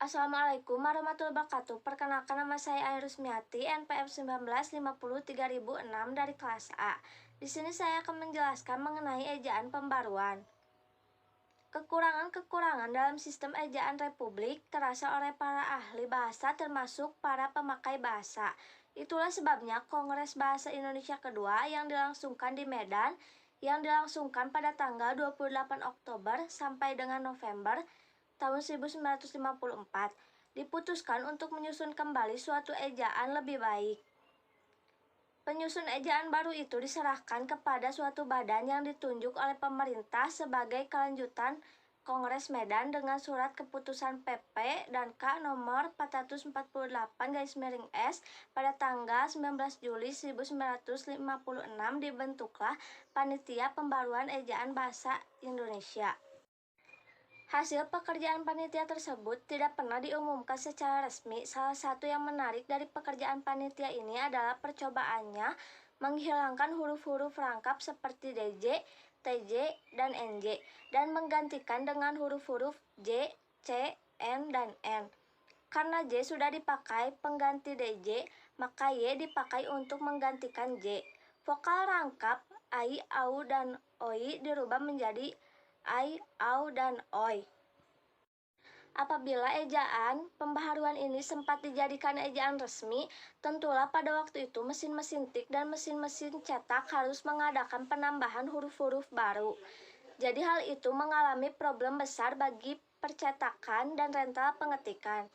Assalamualaikum warahmatullahi wabarakatuh. Perkenalkan, nama saya Ayu Rusmiati, NPM 19503006 dari kelas A. Di sini saya akan menjelaskan mengenai ejaan pembaruan. Kekurangan-kekurangan dalam sistem ejaan Republik terasa oleh para ahli bahasa termasuk para pemakai bahasa. Itulah sebabnya Kongres Bahasa Indonesia kedua yang dilangsungkan di Medan, yang dilangsungkan pada tanggal 28 Oktober sampai dengan November tahun 1954, diputuskan untuk menyusun kembali suatu ejaan lebih baik. Penyusun ejaan baru itu diserahkan kepada suatu badan yang ditunjuk oleh pemerintah sebagai kelanjutan Kongres Medan dengan surat keputusan PP dan K nomor 448/S pada tanggal 19 Juli 1956 dibentuklah Panitia Pembaruan Ejaan Bahasa Indonesia. Hasil pekerjaan panitia tersebut tidak pernah diumumkan secara resmi. Salah satu yang menarik dari pekerjaan panitia ini adalah percobaannya menghilangkan huruf-huruf rangkap seperti DJ, TJ, dan NJ dan menggantikan dengan huruf-huruf J, C, N, dan N. Karena J sudah dipakai pengganti DJ, maka Y dipakai untuk menggantikan J. Vokal rangkap ai, au, dan oi dirubah menjadi ai, au, dan oi. Apabila ejaan pembaharuan ini sempat dijadikan ejaan resmi, tentulah pada waktu itu mesin-mesin tik dan mesin-mesin cetak harus mengadakan penambahan huruf-huruf baru. Jadi hal itu mengalami problem besar bagi percetakan dan rental pengetikan.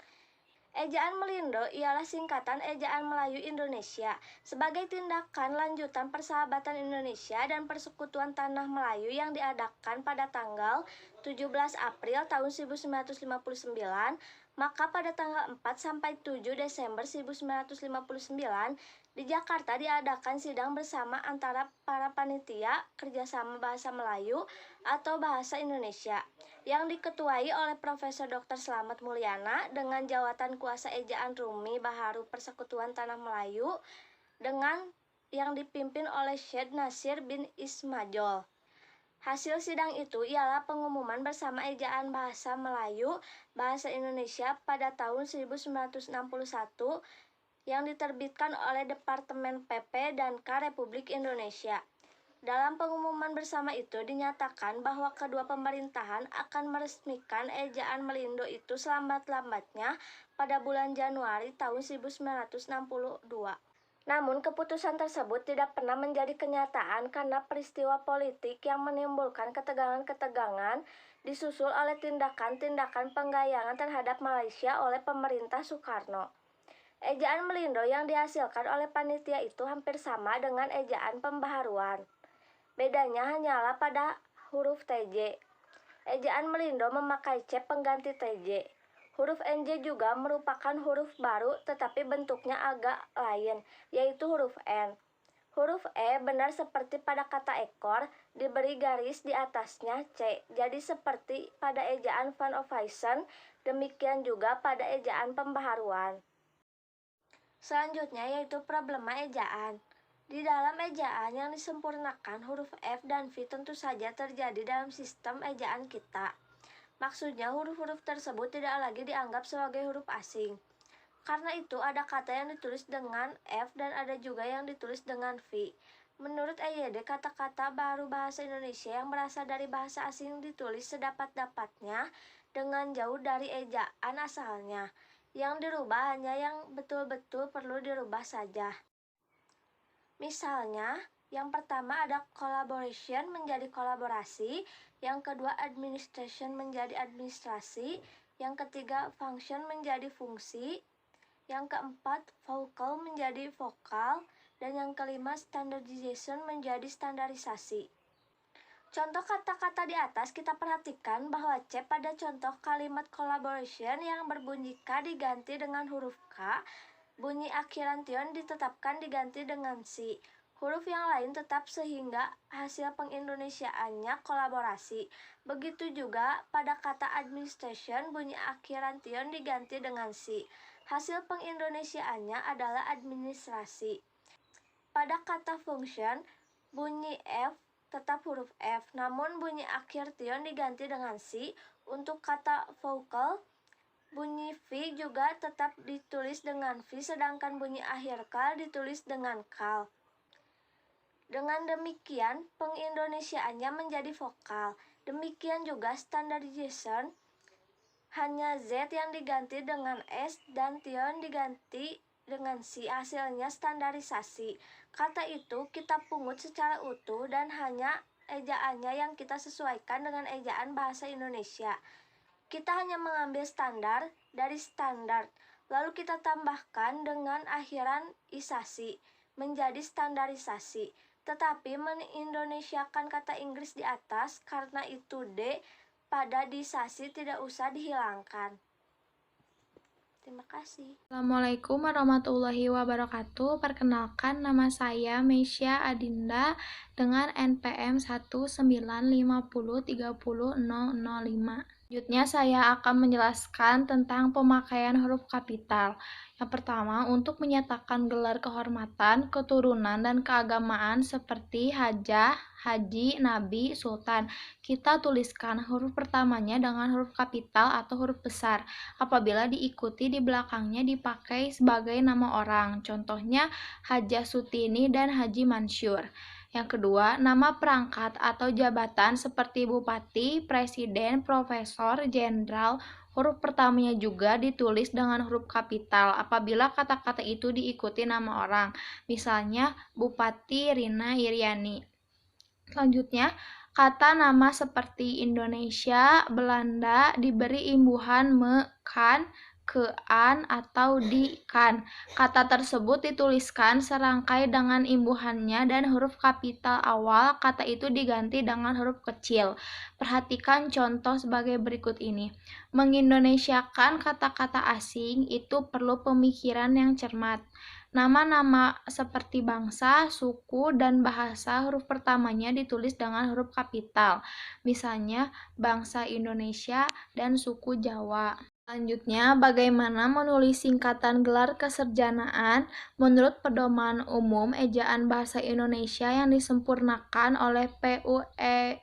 Ejaan Melindo ialah singkatan Ejaan Melayu Indonesia sebagai tindakan lanjutan Persahabatan Indonesia dan Persekutuan Tanah Melayu yang diadakan pada tanggal 17 April tahun 1959, maka pada tanggal 4 sampai 7 Desember 1959 di Jakarta diadakan sidang bersama antara para panitia kerjasama bahasa Melayu atau bahasa Indonesia yang diketuai oleh Profesor Dr. Slamet Mulyana dengan jawatan kuasa ejaan Rumi Baharu Persekutuan Tanah Melayu dengan yang dipimpin oleh Syed Nasir bin Ismajol. Hasil sidang itu ialah pengumuman bersama ejaan bahasa Melayu bahasa Indonesia pada tahun 1961 yang diterbitkan oleh Departemen PP dan K Republik Indonesia. Dalam pengumuman bersama itu dinyatakan bahwa kedua pemerintahan akan meresmikan ejaan Melindo itu selambat-lambatnya pada bulan Januari tahun 1962. Namun keputusan tersebut tidak pernah menjadi kenyataan karena peristiwa politik yang menimbulkan ketegangan-ketegangan disusul oleh tindakan-tindakan penggayangan terhadap Malaysia oleh pemerintah Soekarno. Ejaan Melindo yang dihasilkan oleh panitia itu hampir sama dengan ejaan pembaharuan. Bedanya hanyalah pada huruf TJ. Ejaan Melindo memakai C pengganti TJ. Huruf NJ juga merupakan huruf baru tetapi bentuknya agak lain, yaitu huruf N. Huruf E benar seperti pada kata ekor, diberi garis di atasnya C. Jadi seperti pada ejaan Van Ophuijsen, demikian juga pada ejaan pembaharuan. Selanjutnya yaitu problema ejaan. Di dalam ejaan yang disempurnakan, huruf F dan V tentu saja terjadi dalam sistem ejaan kita. Maksudnya huruf-huruf tersebut tidak lagi dianggap sebagai huruf asing. Karena itu ada kata yang ditulis dengan F dan ada juga yang ditulis dengan V. Menurut EYD, kata-kata baru bahasa Indonesia yang berasal dari bahasa asing ditulis sedapat-dapatnya dengan jauh dari ejaan asalnya. Yang dirubah hanya yang betul-betul perlu dirubah saja. Misalnya, yang pertama ada collaboration menjadi kolaborasi, yang kedua administration menjadi administrasi, yang ketiga function menjadi fungsi, yang keempat vocal menjadi vokal, dan yang kelima standardization menjadi standarisasi. Contoh kata-kata di atas kita perhatikan bahwa C pada contoh kalimat collaboration yang berbunyi K diganti dengan huruf K, bunyi akhiran tion ditetapkan diganti dengan si. Huruf yang lain tetap sehingga hasil pengindonesiaannya kolaborasi. Begitu juga pada kata administration, bunyi akhiran tion diganti dengan si. Hasil pengindonesiaannya adalah administrasi. Pada kata function, bunyi F tetap huruf F, namun bunyi akhir tion diganti dengan si. Untuk kata vocal, Bunyi V juga tetap ditulis dengan V, sedangkan bunyi akhir kal ditulis dengan kal. Dengan demikian, pengindonesiaannya menjadi vokal. Demikian juga standardization, hanya Z yang diganti dengan S dan Tion diganti dengan C. Hasilnya standarisasi. Kata itu kita pungut secara utuh dan hanya ejaannya yang kita sesuaikan dengan ejaan bahasa Indonesia. Kita hanya mengambil standar dari standar, lalu kita tambahkan dengan akhiran isasi menjadi standarisasi. Tetapi mengindonesiakan kata Inggris di atas, karena itu D pada disasi tidak usah dihilangkan. Terima kasih. Assalamualaikum warahmatullahi wabarakatuh. Perkenalkan, nama saya Meisya Adinda dengan NPM 195030005. Selanjutnya saya akan menjelaskan tentang pemakaian huruf kapital. Yang pertama, untuk menyatakan gelar kehormatan, keturunan, dan keagamaan seperti hajah, haji, nabi, sultan, kita tuliskan huruf pertamanya dengan huruf kapital atau huruf besar apabila diikuti di belakangnya dipakai sebagai nama orang. Contohnya Hajah Sutini dan Haji Mansyur. Yang kedua, nama perangkat atau jabatan seperti bupati, presiden, profesor, jenderal, huruf pertamanya juga ditulis dengan huruf kapital apabila kata-kata itu diikuti nama orang. Misalnya Bupati Rina Iriani. Selanjutnya, kata nama seperti Indonesia, Belanda diberi imbuhan me, kan, ke-an, atau di-kan. Kata tersebut dituliskan serangkai dengan imbuhannya dan huruf kapital awal kata itu diganti dengan huruf kecil. Perhatikan contoh sebagai berikut ini. Mengindonesiakan kata-kata asing itu perlu pemikiran yang cermat. Nama-nama seperti bangsa, suku, dan bahasa huruf pertamanya ditulis dengan huruf kapital. Misalnya bangsa Indonesia dan suku Jawa. Selanjutnya, bagaimana menulis singkatan gelar kesarjanaan menurut Pedoman Umum Ejaan Bahasa Indonesia yang disempurnakan oleh PUEBIYD.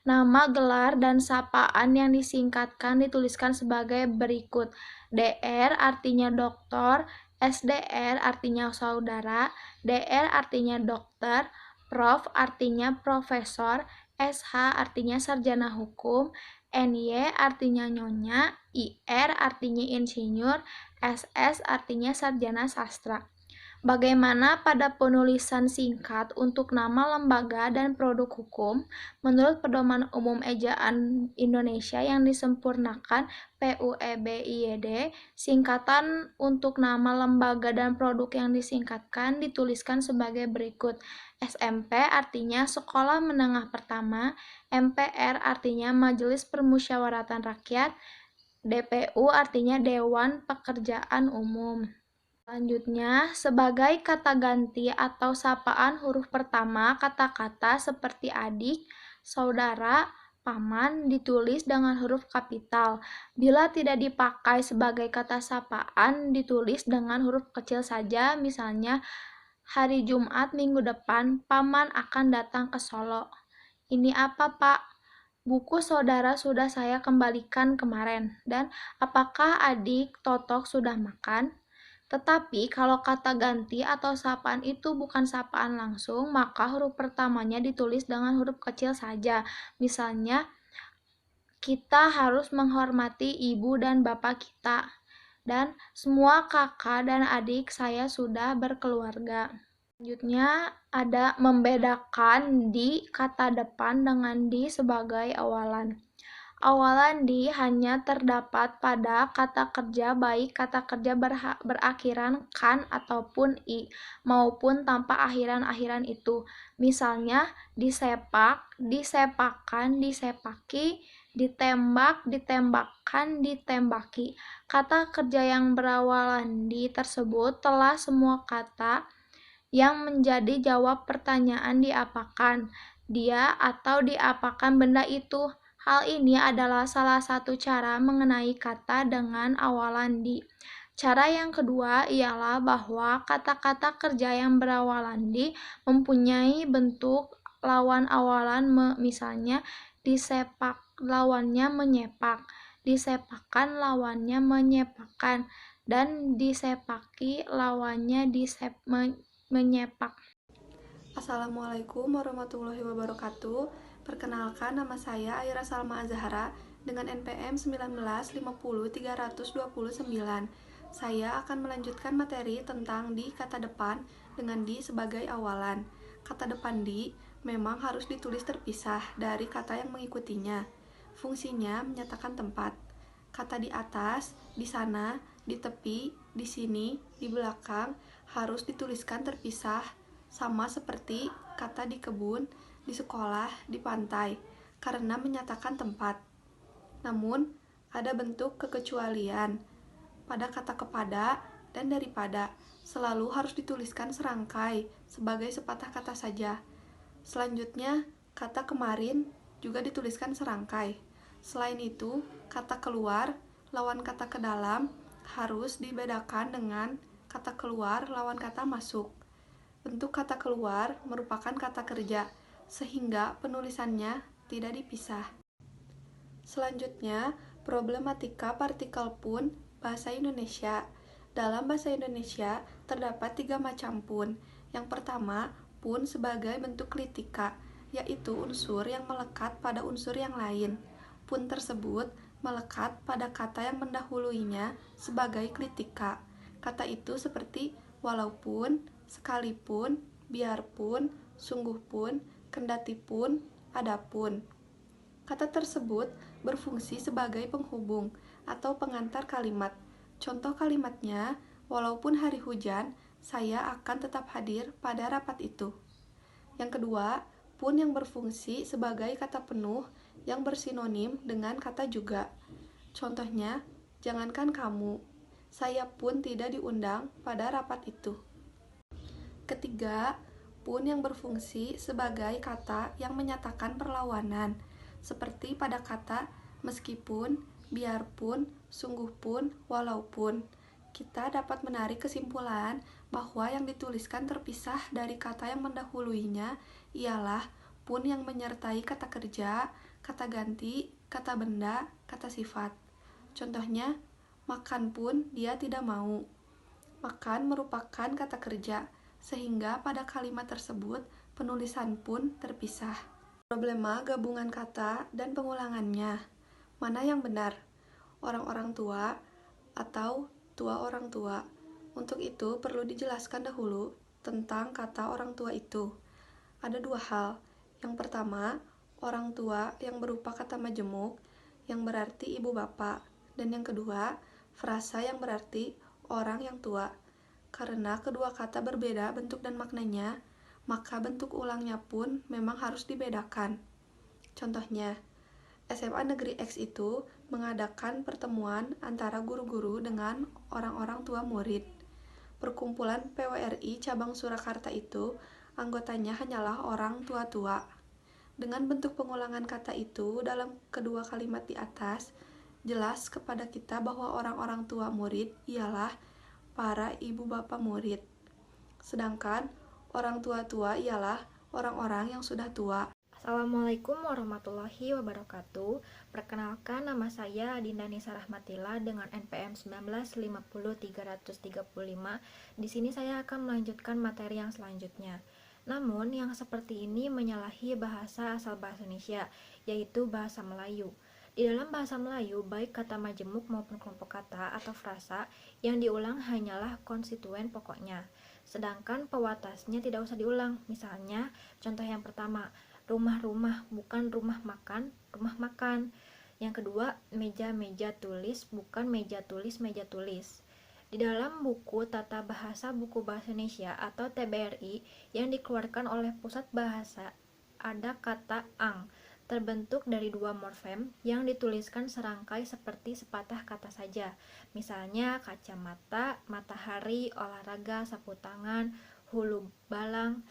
Nama, gelar, dan sapaan yang disingkatkan dituliskan sebagai berikut. DR artinya doktor, SDR artinya saudara, DR artinya dokter, Prof artinya profesor, SH artinya sarjana hukum, NY artinya nyonya, IR artinya insinyur, SS artinya sarjana sastra. Bagaimana pada penulisan singkat untuk nama lembaga dan produk hukum menurut Pedoman Umum Ejaan Indonesia yang disempurnakan PUEBIYD, singkatan untuk nama lembaga dan produk yang disingkatkan dituliskan sebagai berikut. SMP artinya Sekolah Menengah Pertama, MPR artinya Majelis Permusyawaratan Rakyat, DPU artinya Dewan Pekerjaan Umum. Selanjutnya, sebagai kata ganti atau sapaan huruf pertama kata-kata seperti adik, saudara, paman ditulis dengan huruf kapital. Bila tidak dipakai sebagai kata sapaan, ditulis dengan huruf kecil saja, misalnya hari Jumat minggu depan, paman akan datang ke Solo. Ini apa, Pak? Buku saudara sudah saya kembalikan kemarin. Dan apakah adik Totok sudah makan? Tetapi kalau kata ganti atau sapaan itu bukan sapaan langsung, maka huruf pertamanya ditulis dengan huruf kecil saja. Misalnya, kita harus menghormati ibu dan bapak kita. Dan semua kakak dan adik saya sudah berkeluarga. Selanjutnya ada membedakan di kata depan dengan di sebagai awalan. Awalan di hanya terdapat pada kata kerja baik kata kerja berakhiran kan ataupun i maupun tanpa akhiran-akhiran itu. Misalnya disepak, disepakan, disepaki, ditembak, ditembakkan, ditembaki. Kata kerja yang berawalan di tersebut telah semua kata yang menjadi jawab pertanyaan diapakan, dia atau diapakan benda itu. Hal ini adalah salah satu cara mengenai kata dengan awalan di. Cara yang kedua ialah bahwa kata-kata kerja yang berawalan di mempunyai bentuk lawan awalan misalnya disepak, lawannya menyepak. disepakan lawannya menyepakan, dan disepaki lawannya menyepak. Assalamualaikum warahmatullahi wabarakatuh. Perkenalkan, nama saya Aira Salma Azhara dengan NPM 1950329. Saya akan melanjutkan materi tentang di kata depan dengan di sebagai awalan. Kata depan di memang harus ditulis terpisah dari kata yang mengikutinya. Fungsinya menyatakan tempat. Kata di atas, di sana, di tepi, di sini, di belakang harus dituliskan terpisah, sama seperti kata di kebun, di sekolah, di pantai, karena menyatakan tempat. Namun, ada bentuk kekecualian. Pada kata kepada dan daripada, selalu harus dituliskan serangkai sebagai sepatah kata saja. Selanjutnya, kata kemarin juga dituliskan serangkai. Selain itu, kata keluar lawan kata ke dalam harus dibedakan dengan kata keluar lawan kata masuk. Bentuk kata keluar merupakan kata kerja, sehingga penulisannya tidak dipisah. Selanjutnya, problematika partikel pun bahasa Indonesia. Dalam bahasa Indonesia terdapat 3 macam pun. Yang pertama, pun sebagai bentuk klitika, yaitu unsur yang melekat pada unsur yang lain. Pun tersebut melekat pada kata yang mendahuluinya sebagai klitika. Kata itu seperti walaupun, sekalipun, biarpun, sungguhpun, kendatipun, adapun. Kata tersebut berfungsi sebagai penghubung atau pengantar kalimat. Contoh kalimatnya, walaupun hari hujan, saya akan tetap hadir pada rapat itu. Yang kedua, pun yang berfungsi sebagai kata penuh yang bersinonim dengan kata juga. Contohnya, jangankan kamu, saya pun tidak diundang pada rapat itu. Ketiga, pun yang berfungsi sebagai kata yang menyatakan perlawanan, seperti pada kata meskipun, biarpun, sungguhpun, walaupun. Kita dapat menarik kesimpulan bahwa yang dituliskan terpisah dari kata yang mendahuluinya ialah pun yang menyertai kata kerja, kata ganti, kata benda, kata sifat. Contohnya, makan pun dia tidak mau. Makan merupakan kata kerja, sehingga pada kalimat tersebut penulisan pun terpisah. Problema gabungan kata dan pengulangannya. Mana yang benar? Orang-orang tua atau tua orang tua? Untuk itu perlu dijelaskan dahulu tentang kata orang tua itu. Ada 2 hal. Yang pertama, orang tua yang berupa kata majemuk yang berarti ibu bapak, dan yang kedua, frasa yang berarti orang yang tua. Karena kedua kata berbeda bentuk dan maknanya, maka bentuk ulangnya pun memang harus dibedakan. Contohnya, SMA Negeri X itu mengadakan pertemuan antara guru-guru dengan orang-orang tua murid. Perkumpulan PWRI cabang Surakarta itu anggotanya hanyalah orang tua-tua. Dengan bentuk pengulangan kata itu dalam kedua kalimat di atas, jelas kepada kita bahwa orang-orang tua murid ialah para ibu bapak murid. Sedangkan orang tua-tua ialah orang-orang yang sudah tua. Assalamualaikum warahmatullahi wabarakatuh. Perkenalkan, nama saya Adinda Nisa Rahmatilla dengan NPM 1950335. Di sini saya akan melanjutkan materi yang selanjutnya. Namun, yang seperti ini menyalahi bahasa asal bahasa Indonesia, yaitu bahasa Melayu. Di dalam bahasa Melayu, baik kata majemuk maupun kelompok kata atau frasa yang diulang hanyalah konstituen pokoknya. Sedangkan pewatasnya tidak usah diulang. Misalnya, contoh yang pertama, rumah-rumah bukan rumah makan, rumah makan. Yang kedua, meja-meja tulis bukan meja tulis, meja tulis. Di dalam buku Tata Bahasa Buku Bahasa Indonesia atau TBRI yang dikeluarkan oleh Pusat Bahasa, ada kata ang, terbentuk dari 2 morfem yang dituliskan serangkai seperti sepatah kata saja. Misalnya kacamata, matahari, olahraga, sapu tangan, hulu balang.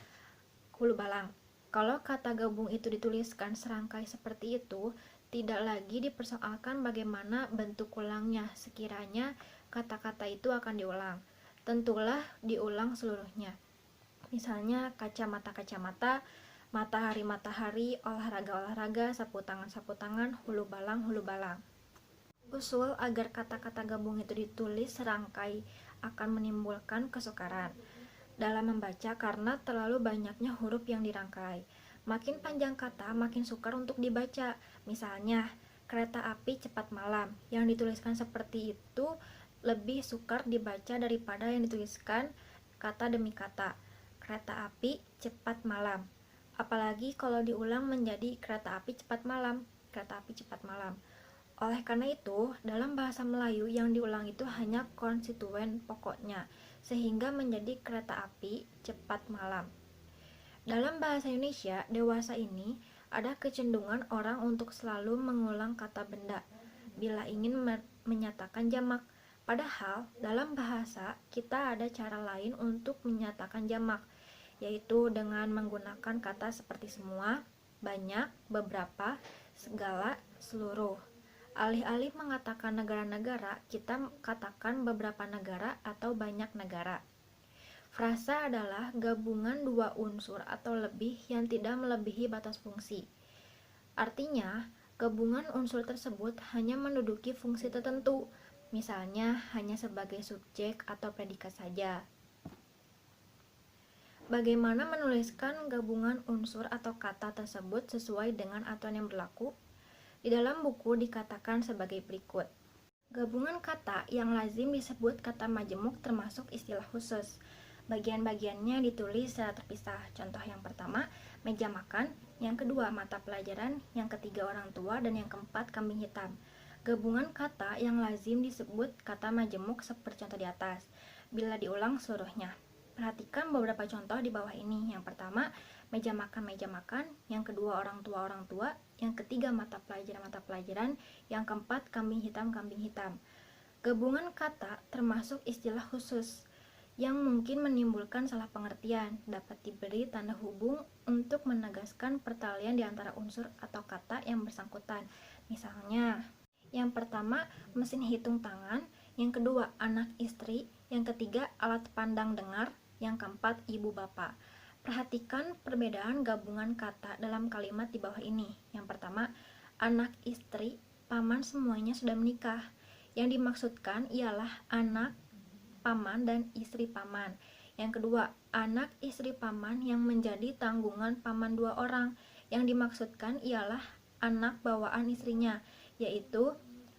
Kalau kata gabung itu dituliskan serangkai seperti itu, tidak lagi dipersoalkan bagaimana bentuk ulangnya sekiranya kata-kata itu akan diulang. Tentulah diulang seluruhnya. Misalnya kacamata-kacamata, matahari-matahari, olahraga-olahraga, sapu tangan-sapu tangan, hulu balang-hulu balang. Usul agar kata-kata gabung itu ditulis serangkai akan menimbulkan kesukaran dalam membaca karena terlalu banyaknya huruf yang dirangkai. Makin panjang kata, makin sukar untuk dibaca. Misalnya, kereta api cepat malam. Yang dituliskan seperti itu lebih sukar dibaca daripada yang dituliskan kata demi kata. Kereta api cepat malam. Apalagi kalau diulang menjadi kereta api cepat malam. Kereta api cepat malam. Oleh karena itu, dalam bahasa Melayu yang diulang itu hanya konstituen pokoknya, sehingga menjadi kereta api cepat malam. Dalam bahasa Indonesia dewasa ini, ada kecenderungan orang untuk selalu mengulang kata benda bila ingin menyatakan jamak. Padahal, dalam bahasa kita ada cara lain untuk menyatakan jamak, yaitu dengan menggunakan kata seperti semua, banyak, beberapa, segala, seluruh. Alih-alih mengatakan negara-negara, kita katakan beberapa negara atau banyak negara. Frasa adalah gabungan dua unsur atau lebih yang tidak melebihi batas fungsi. Artinya, gabungan unsur tersebut hanya menduduki fungsi tertentu, misalnya hanya sebagai subjek atau predikat saja. Bagaimana menuliskan gabungan unsur atau kata tersebut sesuai dengan aturan yang berlaku? Di dalam buku dikatakan sebagai berikut. Gabungan kata yang lazim disebut kata majemuk termasuk istilah khusus. Bagian-bagiannya ditulis secara terpisah. Contoh yang pertama, meja makan, yang kedua, mata pelajaran, yang ketiga, orang tua, dan yang keempat, kambing hitam. Gabungan kata yang lazim disebut kata majemuk seperti contoh di atas, bila diulang seluruhnya. Perhatikan beberapa contoh di bawah ini. Yang pertama, meja makan, yang kedua, orang tua, yang ketiga, mata pelajaran, yang keempat, kambing hitam. Gabungan kata termasuk istilah khusus yang mungkin menimbulkan salah pengertian, dapat diberi tanda hubung untuk menegaskan pertalian di antara unsur atau kata yang bersangkutan. Misalnya, yang pertama, mesin hitung tangan, yang kedua, anak istri, yang ketiga, alat pandang dengar, yang keempat, ibu bapak. Perhatikan perbedaan gabungan kata dalam kalimat di bawah ini. Yang pertama, anak istri, paman semuanya sudah menikah. Yang dimaksudkan ialah anak paman dan istri paman. Yang kedua, anak istri paman yang menjadi tanggungan paman dua orang. Yang dimaksudkan ialah anak bawaan istrinya, yaitu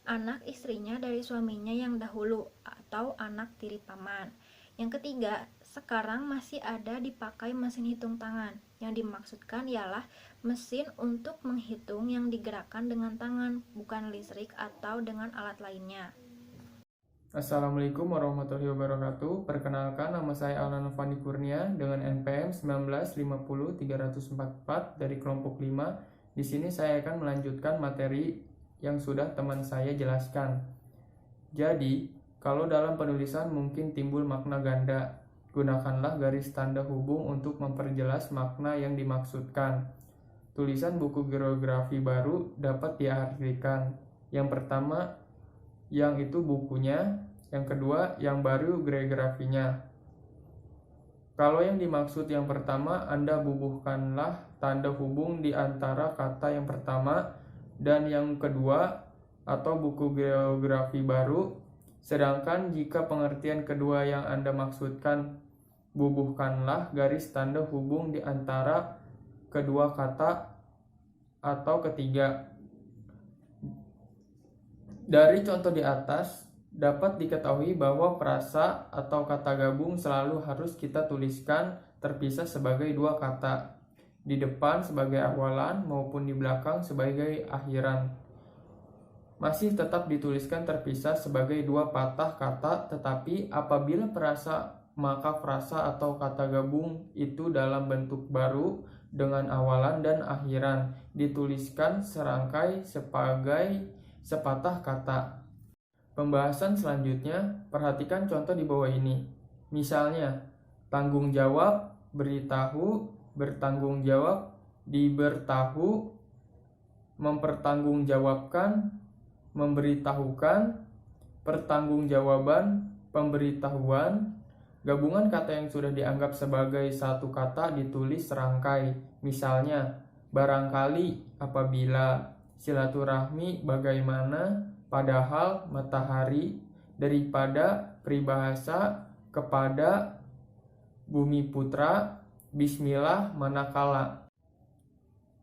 anak istrinya dari suaminya yang dahulu atau anak tiri paman. Yang ketiga, sekarang masih ada dipakai mesin hitung tangan. Yang dimaksudkan ialah mesin untuk menghitung yang digerakkan dengan tangan, bukan listrik atau dengan alat lainnya. Assalamualaikum warahmatullahi wabarakatuh. Perkenalkan, nama saya Alana Fandi Kurnia dengan NPM 1950344 dari kelompok 5. Di sini saya akan melanjutkan materi yang sudah teman saya jelaskan. Jadi, kalau dalam penulisan mungkin timbul makna ganda, gunakanlah garis tanda hubung untuk memperjelas makna yang dimaksudkan. Tulisan buku geografi baru dapat diartikan. Yang pertama, yang itu bukunya. Yang kedua, yang baru geografinya. Kalau yang dimaksud yang pertama, Anda bubuhkanlah tanda hubung di antara kata yang pertama dan yang kedua atau buku geografi baru. Sedangkan jika pengertian kedua yang Anda maksudkan, bubuhkanlah garis tanda hubung di antara kedua kata atau ketiga. Dari contoh di atas, dapat diketahui bahwa frasa atau kata gabung selalu harus kita tuliskan terpisah sebagai dua kata, di depan sebagai awalan maupun di belakang sebagai akhiran. Masih tetap dituliskan terpisah sebagai dua patah kata, tetapi apabila frasa, maka frasa atau kata gabung itu dalam bentuk baru dengan awalan dan akhiran dituliskan serangkai sebagai sepatah kata. Pembahasan selanjutnya, perhatikan contoh di bawah ini. Misalnya, tanggung jawab, beritahu, bertanggung jawab, diberitahu, mempertanggungjawabkan, memberitahukan, pertanggungjawaban, pemberitahuan. Gabungan kata yang sudah dianggap sebagai satu kata ditulis serangkai. Misalnya, barangkali, apabila, silaturahmi, bagaimana, padahal, matahari, daripada, peribahasa, kepada, bumi putra, bismillah, manakala.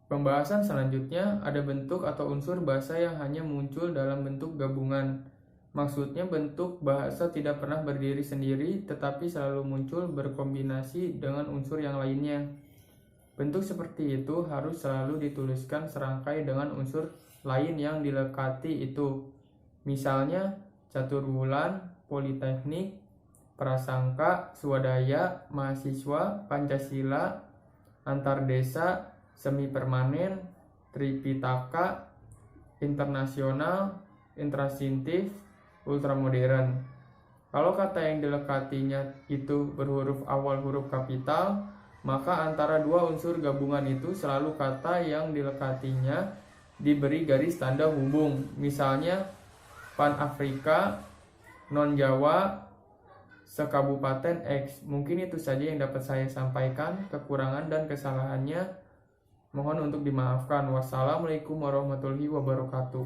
Pembahasan selanjutnya ada bentuk atau unsur bahasa yang hanya muncul dalam bentuk gabungan. Maksudnya bentuk bahasa tidak pernah berdiri sendiri tetapi selalu muncul berkombinasi dengan unsur yang lainnya. Bentuk seperti itu harus selalu dituliskan serangkai dengan unsur lain yang dilekati itu. Misalnya caturwulan, politeknik, prasangka, swadaya, mahasiswa, Pancasila, antardesa, semi permanen, Tripitaka, internasional, intrasintif, ultramodern. Kalau kata yang dilekatinya itu berhuruf awal huruf kapital, maka antara dua unsur gabungan itu selalu kata yang dilekatinya diberi garis tanda hubung. Misalnya Pan-Afrika, Non-Jawa, sekabupaten X. Mungkin itu saja yang dapat saya sampaikan. Kekurangan dan kesalahannya mohon untuk dimaafkan. Wassalamualaikum warahmatullahi wabarakatuh.